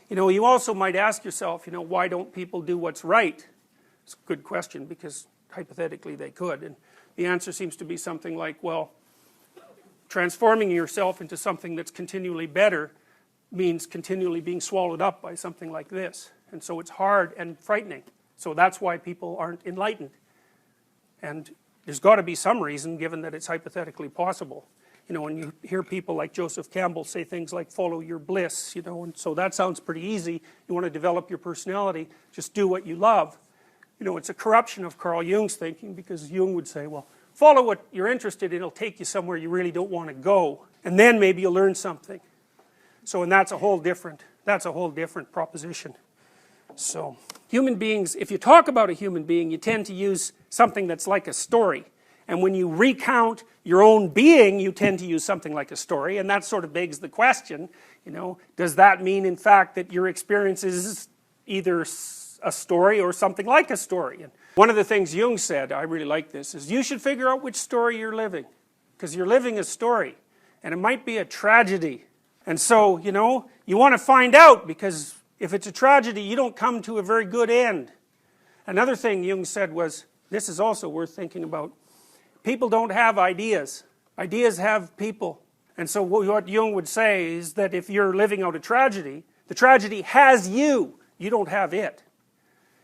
You know, you also might ask yourself, you know, why don't people do what's right? It's a good question, because hypothetically they could, and the answer seems to be something like, well, transforming yourself into something that's continually better means continually being swallowed up by something like this, and so it's hard and frightening. So that's why people aren't enlightened, and there's got to be some reason, given that it's hypothetically possible. You know, when you hear people like Joseph Campbell say things like follow your bliss, you know, and so that sounds pretty easy. You want to develop your personality, just do what you love. You know, it's a corruption of Carl Jung's thinking, because Jung would say, well, follow what you're interested in, it'll take you somewhere you really don't want to go, and then maybe you'll learn something. So, and that's a whole different proposition. So, human beings, if you talk about a human being, you tend to use something that's like a story. And when you recount your own being, you tend to use something like a story, and that sort of begs the question, you know, does that mean in fact that your experience is either a story or something like a story? And one of the things Jung said, I really like this, is you should figure out which story you're living, because you're living a story, and it might be a tragedy. And so, you know, you want to find out, because if it's a tragedy, you don't come to a very good end. Another thing Jung said was, this is also worth thinking about, people don't have ideas. Ideas have people. And so what Jung would say is that if you're living out a tragedy, the tragedy has you. You don't have it.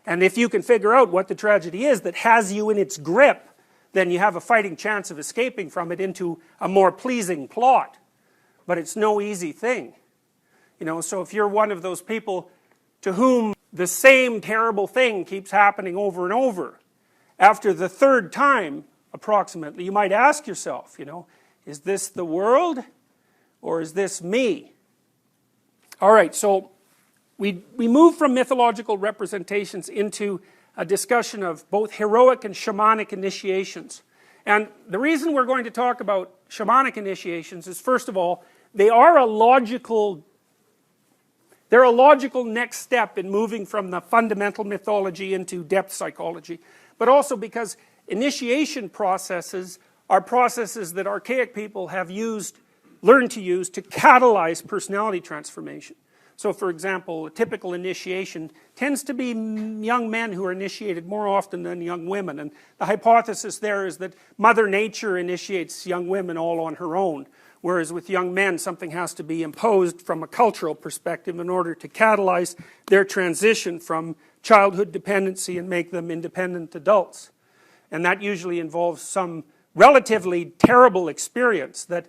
And if you can figure out what the tragedy is that has you in its grip, then you have a fighting chance of escaping from it into a more pleasing plot. But it's no easy thing. You know, so if you're one of those people to whom the same terrible thing keeps happening over and over, after the third time, approximately, you might ask yourself, you know, is this the world or is this me? Alright, so we move from mythological representations into a discussion of both heroic and shamanic initiations. And the reason we're going to talk about shamanic initiations is, first of all, they're a logical next step in moving from the fundamental mythology into depth psychology, but also because initiation processes are processes that archaic people have learned to use to catalyze personality transformation. So for example, a typical initiation tends to be young men who are initiated more often than young women, and the hypothesis there is that Mother Nature initiates young women all on her own, whereas with young men something has to be imposed from a cultural perspective in order to catalyze their transition from childhood dependency and make them independent adults. And that usually involves some relatively terrible experience that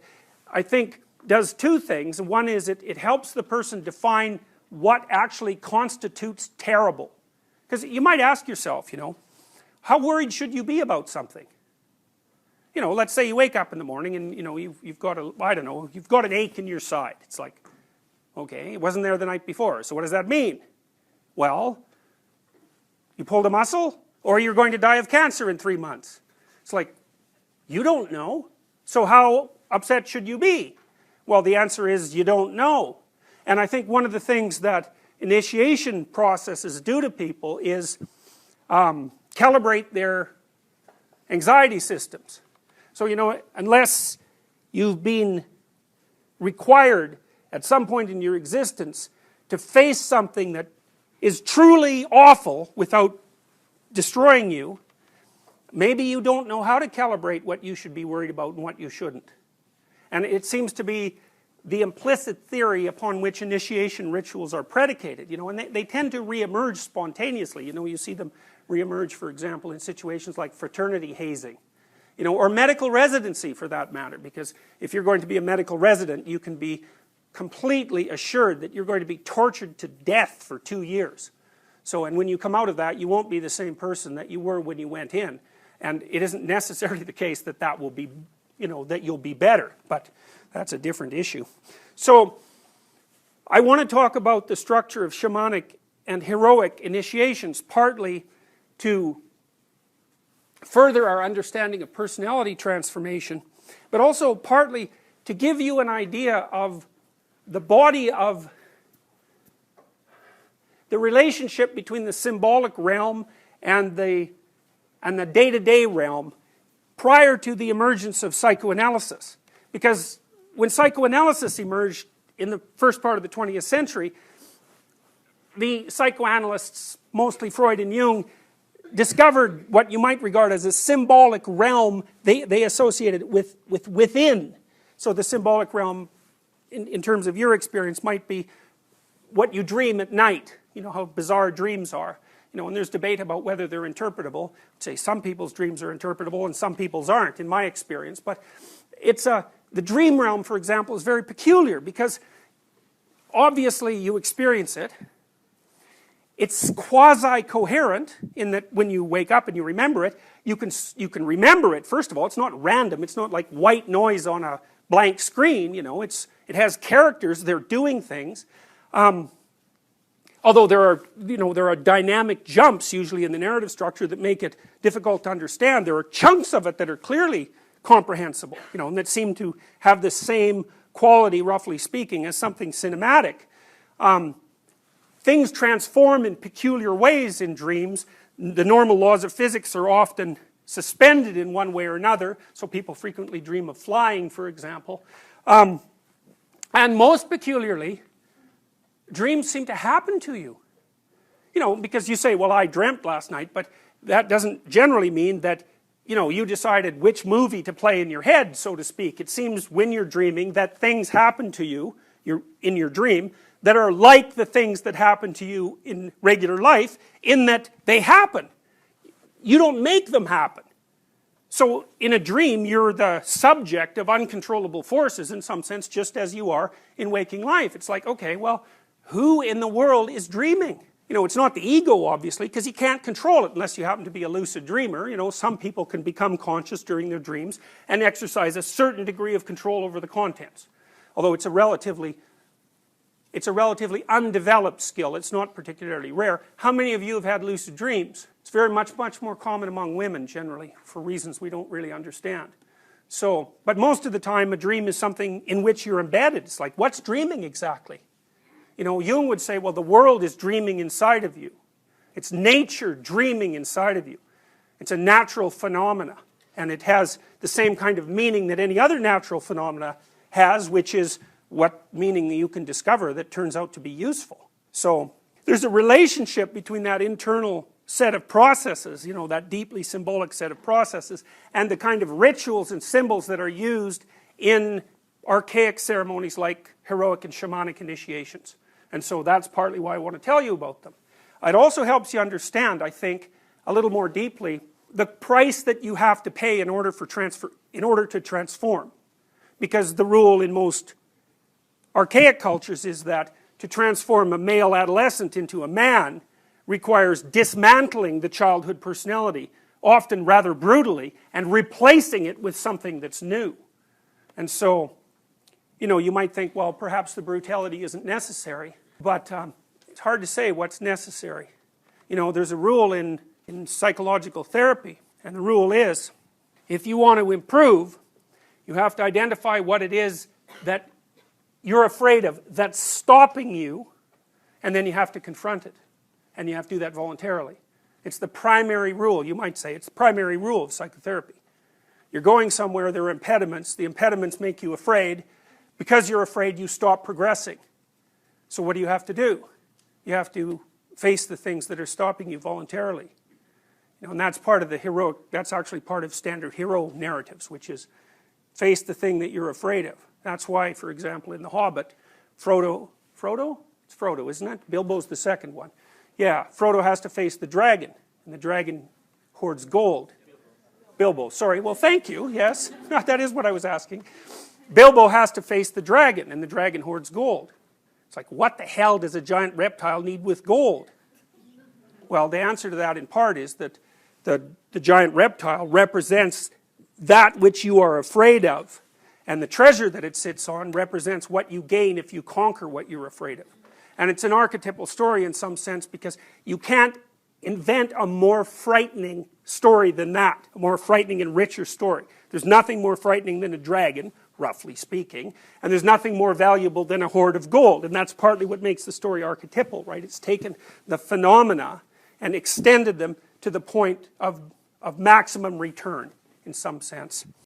I think does two things. One is it helps the person define what actually constitutes terrible. Because you might ask yourself, you know, how worried should you be about something? You know, let's say you wake up in the morning and, you know, you've got you've got an ache in your side. It's like, okay, it wasn't there the night before, so what does that mean? Well, you pulled a muscle, or you're going to die of cancer in 3 months. It's like, you don't know, so how upset should you be? Well, the answer is you don't know. And I think one of the things that initiation processes do to people is calibrate their anxiety systems. So, you know, unless you've been required at some point in your existence to face something that is truly awful without destroying you, maybe you don't know how to calibrate what you should be worried about and what you shouldn't. And it seems to be the implicit theory upon which initiation rituals are predicated, you know, and they tend to reemerge spontaneously. You know, you see them reemerge, for example, in situations like fraternity hazing, you know, or medical residency for that matter, because if you're going to be a medical resident, you can be completely assured that you're going to be tortured to death for 2 years. So, and when you come out of that, you won't be the same person that you were when you went in. And it isn't necessarily the case that that will be, you know, that you'll be better, but that's a different issue. So, I want to talk about the structure of shamanic and heroic initiations, partly to further our understanding of personality transformation, but also partly to give you an idea of the body of the relationship between the symbolic realm and the day-to-day realm prior to the emergence of psychoanalysis. Because when psychoanalysis emerged in the first part of the 20th century, the psychoanalysts, mostly Freud and Jung, discovered what you might regard as a symbolic realm. They associated it with within. So the symbolic realm, in terms of your experience, might be what you dream at night. You know how bizarre dreams are. You know, and there's debate about whether they're interpretable. I'd say some people's dreams are interpretable and some people's aren't, in my experience. But it's the dream realm, for example, is very peculiar because obviously you experience it. It's quasi-coherent in that when you wake up and you remember it, you can remember it. First of all, it's not random. It's not like white noise on a blank screen. You know, it has characters. They're doing things. Although there are dynamic jumps usually in the narrative structure that make it difficult to understand. There are chunks of it that are clearly comprehensible, you know, and that seem to have the same quality, roughly speaking, as something cinematic. Things transform in peculiar ways in dreams. The normal laws of physics are often suspended in one way or another, so people frequently dream of flying, for example. And most peculiarly, dreams seem to happen to you. You know, because you say, well, I dreamt last night, but that doesn't generally mean that, you know, you decided which movie to play in your head, so to speak. It seems when you're dreaming that things happen to you in your dream that are like the things that happen to you in regular life, in that they happen. You don't make them happen. So in a dream, you're the subject of uncontrollable forces in some sense, just as you are in waking life. It's like, okay, well, who in the world is dreaming? You know, it's not the ego, obviously, because you can't control it unless you happen to be a lucid dreamer. You know, some people can become conscious during their dreams and exercise a certain degree of control over the contents. Although it's a relatively undeveloped skill. It's not particularly rare. How many of you have had lucid dreams? It's very much more common among women, generally, for reasons we don't really understand. So, but most of the time, a dream is something in which you're embedded. It's like, what's dreaming exactly? You know, Jung would say, well, the world is dreaming inside of you. It's nature dreaming inside of you. It's a natural phenomena, and it has the same kind of meaning that any other natural phenomena has, which is what meaning you can discover that turns out to be useful. So there's a relationship between that internal set of processes, you know, that deeply symbolic set of processes, and the kind of rituals and symbols that are used in archaic ceremonies like heroic and shamanic initiations. And so that's partly why I want to tell you about them. It also helps you understand, I think, a little more deeply, the price that you have to pay in order to transform. Because the rule in most archaic cultures is that to transform a male adolescent into a man requires dismantling the childhood personality, often rather brutally, and replacing it with something that's new. And so, you know, you might think, well, perhaps the brutality isn't necessary, but it's hard to say what's necessary. You know, there's a rule in psychological therapy, and the rule is, if you want to improve, you have to identify what it is that you're afraid of that's stopping you, and then you have to confront it. And you have to do that voluntarily. It's the primary rule, you might say. It's the primary rule of psychotherapy. You're going somewhere, there are impediments. The impediments make you afraid. Because you're afraid, you stop progressing. So what do you have to do? You have to face the things that are stopping you voluntarily. You know, and that's part of the heroic, that's actually part of standard hero narratives, which is face the thing that you're afraid of. That's why, for example, in The Hobbit, Frodo? It's Frodo, isn't it? Bilbo's the second one. Yeah, Frodo has to face the dragon, and the dragon hoards gold. Bilbo, sorry, well thank you, yes, that is what I was asking. Bilbo has to face the dragon, and the dragon hoards gold. It's like, what the hell does a giant reptile need with gold? Well, the answer to that in part is that the giant reptile represents that which you are afraid of, and the treasure that it sits on represents what you gain if you conquer what you're afraid of. And it's an archetypal story in some sense because you can't invent a more frightening story than that, a more frightening and richer story. There's nothing more frightening than a dragon, roughly speaking, and there's nothing more valuable than a hoard of gold, and that's partly what makes the story archetypal, right? It's taken the phenomena and extended them to the point of maximum return, in some sense.